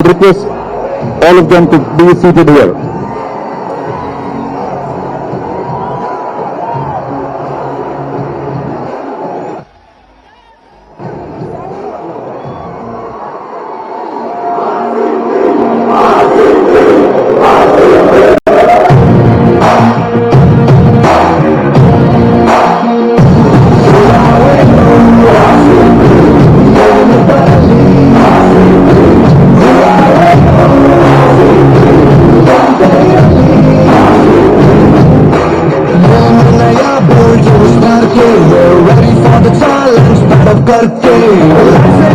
request all of them to be seated here. We're ready for the challenge, part of करके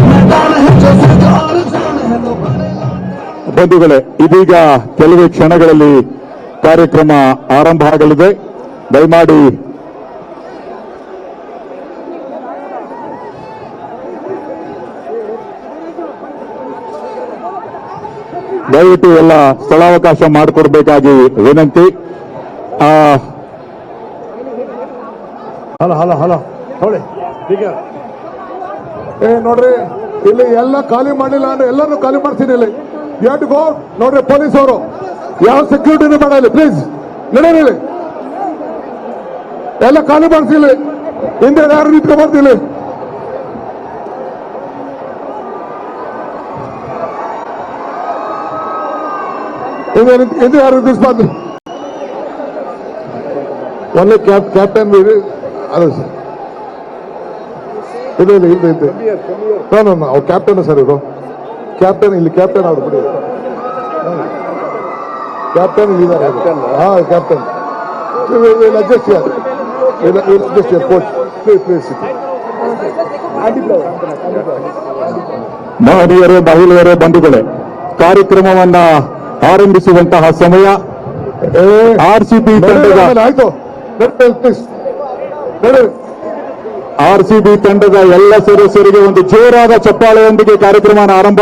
मैदान है जो फिर और जान है तो ಬಂಧುಗಳೇ, ಇದೀಗ ಕೆಲವೇ ಕ್ಷಣಗಳಲ್ಲಿ ಕಾರ್ಯಕ್ರಮ ಆರಂಭ ಆಗಲಿದೆ. ದಯಮಾಡಿ ದಯವಿಟ್ಟು ಎಲ್ಲ ಸ್ಥಳಾವಕಾಶ ಮಾಡಿಕೊಡ್ಬೇಕಾಗಿ ವಿನಂತಿ. ಹಲೋ ಹಲೋ ಹಲೋ ನೋಡಿ ಈಗ ನೋಡ್ರಿ, ಇಲ್ಲಿ ಎಲ್ಲ ಖಾಲಿ ಮಾಡಿಲ್ಲ ಅಂದ್ರೆ ಎಲ್ಲರೂ ಖಾಲಿ ಮಾಡ್ತೀನಿ. ಇಲ್ಲಿ ಯು ಗೋ. ನೋಡ್ರಿ, ಪೊಲೀಸ್ ಅವರು ಯಾವ ಸೆಕ್ಯೂರಿಟಿನೂ ಬೇಡ ಇಲ್ಲಿ, ಪ್ಲೀಸ್ ನಡೀರಿ. ಎಲ್ಲ ಖಾಲಿ ಮಾಡಿಸಿಲ್ಲ, ಹಿಂದೆ ಯಾರು ನಿಂತ್ಕೊಂಡ್ಬರ್ತಿಲ್ಲ. ಹಿಂದೆ ಯಾರು ನಿಲ್ಲಿಸ್ಬಾರ್ದು. ಒಳ್ಳೆ ಕ್ಯಾಪ್ಟನ್ ಅದೇ ಸರ್, ಇದೆ ಇದೆ ಇದೆ ಇದೆ. ಅವ್ರು ಕ್ಯಾಪ್ಟನ್ ಸರ್, ಇವರು ಕ್ಯಾಪ್ಟನ್. ಇಲ್ಲಿ ಕ್ಯಾಪ್ಟನ್ ಅವ್ರು ಬಿಡಿ, ಕ್ಯಾಪ್ಟನ್ ಇಲ್ಲಿದ್ದಾರೆ. ಹಾ, captain adjust adjust coach please. ಮಹನೀಯರೇ, ಮಹಿಳೆಯರೇ, ಬಂಧುಗಳೇ, ಕಾರ್ಯಕ್ರಮವನ್ನ ಆರಂಭಿಸುವಂತಹ ಸಮಯ. ಆರ್ಸಿಬಿ ತಂಡದ ಆಯ್ತು, ಪ್ಲೀಸ್ ಆರ್ಸಿಬಿ ತಂಡದ ಎಲ್ಲ ಸದಸ್ಯರಿಗೆ ಒಂದು ಜೋರಾದ ಚಪ್ಪಾಳೆಯೊಂದಿಗೆ ಕಾರ್ಯಕ್ರಮ ಆರಂಭ